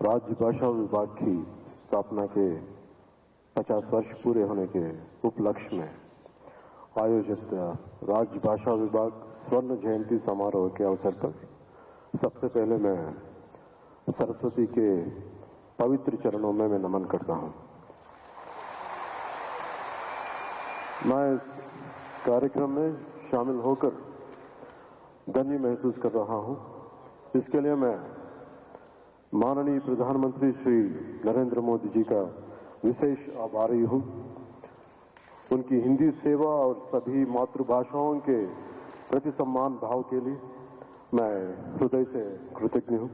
राजभाषा विभाग की स्थापना के 50 वर्ष पूरे होने के उपलक्ष्य में आयोजित राजभाषा विभाग स्वर्ण जयंती समारोह के अवसर पर सबसे पहले मैं सरस्वती के पवित्र चरणों में मैं नमन करता हूं। मैं इस कार्यक्रम में शामिल होकर धन्य महसूस कर रहा हूं। इसके लिए मैं माननीय प्रधानमंत्री श्री नरेंद्र मोदी जी का विशेष आभारी हूं। उनकी हिंदी सेवा और सभी मातृभाषाओं के प्रति सम्मान भाव के लिए मैं हृदय से कृतज्ञ हूं।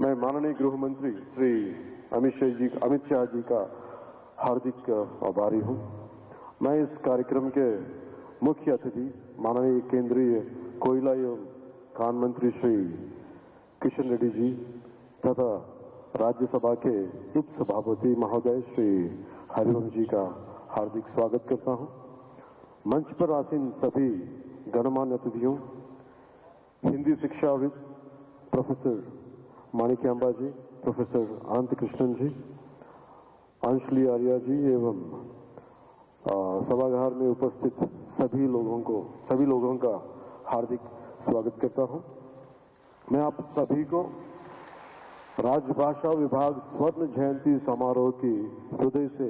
मैं माननीय गृह मंत्री श्री अमित शाह जी का हार्दिक आभारी हूं। मैं इस कार्यक्रम के मुख्य अतिथि माननीय केंद्रीय कोयला एवं खान मंत्री श्री किशन रेड्डी जी तथा राज्यसभा के उप सभापति महोदय श्री हरिवंश जी का हार्दिक स्वागत करता हूं। मंच पर आसीन सभी गणमान्य अतिथियों, हिंदी शिक्षाविद प्रोफेसर माणिक्यांबा जी, प्रोफेसर अनंत कृष्णन जी, अंशुली आर्या जी एवं सभागार में उपस्थित सभी लोगों का हार्दिक स्वागत करता हूं। मैं आप सभी को राजभाषा विभाग स्वर्ण जयंती समारोह की हृदय से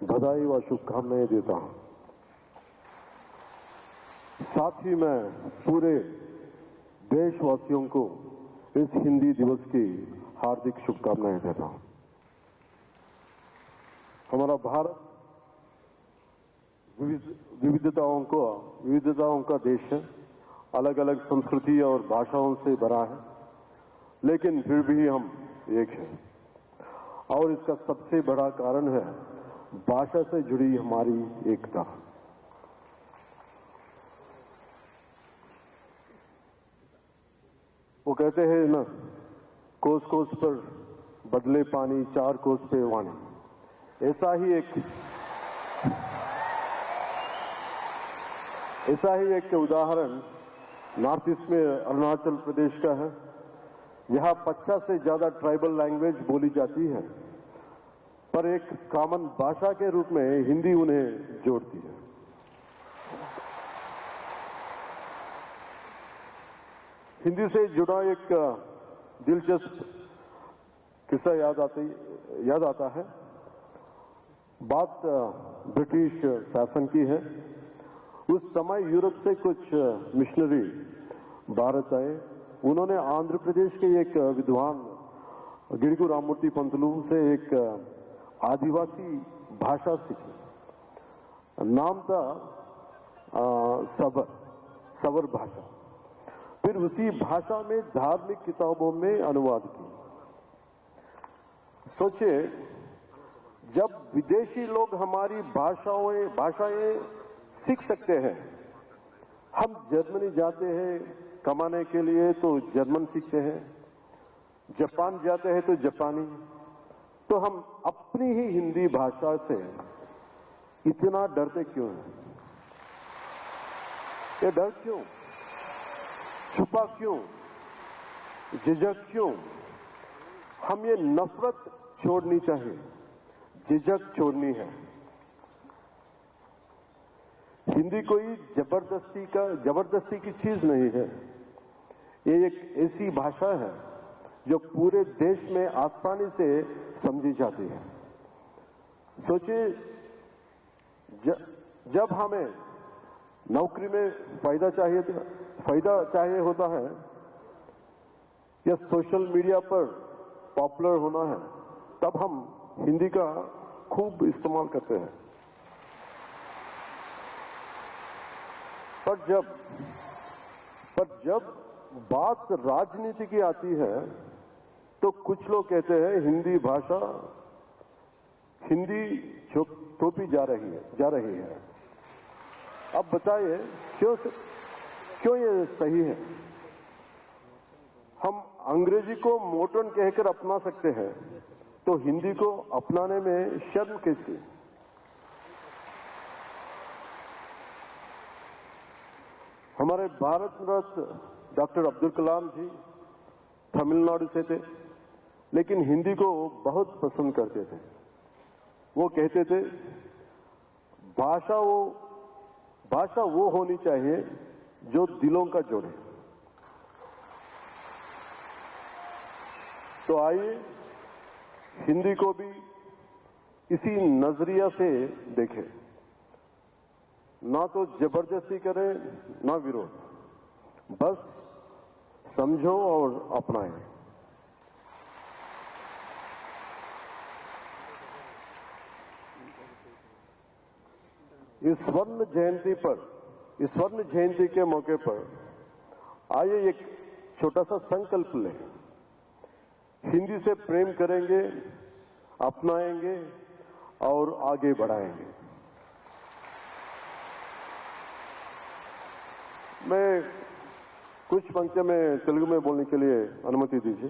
बधाई व शुभकामनाएं देता हूं। साथ ही मैं पूरे देशवासियों को इस हिंदी दिवस की हार्दिक शुभकामनाएं देता हूं। हमारा भारत विविधताओं का देश है। अलग अलग संस्कृति और भाषाओं से भरा है, लेकिन फिर भी हम एक हैं। और इसका सबसे बड़ा कारण है भाषा से जुड़ी हमारी एकता। वो कहते हैं ना, कोस कोस पर बदले पानी, चार कोस पे वाणी। ऐसा ही एक उदाहरण नॉर्थ ईस्ट में अरुणाचल प्रदेश का है। यहां 50 से ज्यादा ट्राइबल लैंग्वेज बोली जाती है, पर एक कॉमन भाषा के रूप में हिंदी उन्हें जोड़ती है। हिंदी से जुड़ा एक दिलचस्प किस्सा याद आता है। बात ब्रिटिश शासन की है। उस समय यूरोप से कुछ मिशनरी भारत आए। उन्होंने आंध्र प्रदेश के एक विद्वान गिड़गु राममूर्ति पंतलू से एक आदिवासी भाषा सीखी। नाम था सबर भाषा। फिर उसी भाषा में धार्मिक किताबों में अनुवाद की। सोचिए, जब विदेशी लोग हमारी भाषाएं सीख सकते हैं, हम जर्मनी जाते हैं कमाने के लिए तो जर्मन सीखते हैं, जापान जाते हैं तो जापानी, तो हम अपनी ही हिंदी भाषा से इतना डरते क्यों हैं? ये डर क्यों? छुपा क्यों? झिझक क्यों? हम ये नफरत छोड़नी चाहिए, झिझक छोड़नी है। हिंदी कोई जबरदस्ती की चीज नहीं है। ये एक ऐसी भाषा है जो पूरे देश में आसानी से समझी जाती है। सोचिए, जब हमें नौकरी में फायदा चाहिए होता है या सोशल मीडिया पर पॉपुलर होना है, तब हम हिंदी का खूब इस्तेमाल करते हैं। पर जब बात राजनीति की आती है तो कुछ लोग कहते हैं हिंदी थोपी जा रही है। अब बताइए क्यों ये सही है? हम अंग्रेजी को मॉडर्न कहकर अपना सकते हैं, तो हिंदी को अपनाने में शर्म किसकी? हमारे भारत रत्न डॉक्टर अब्दुल कलाम जी तमिलनाडु से थे। लेकिन हिंदी को बहुत पसंद करते थे। वो कहते थे भाषा वो होनी चाहिए जो दिलों का जोड़े। तो आइए हिंदी को भी इसी नजरिया से देखें, ना तो जबरदस्ती करें ना विरोध, बस समझो और अपनाएं। इस स्वर्ण जयंती के मौके पर आइए एक छोटा सा संकल्प लें। हिंदी से प्रेम करेंगे, अपनाएंगे और आगे बढ़ाएंगे। मैं कुछ पंक्तियां में तेलुगु में बोलने के लिए अनुमति दीजिए।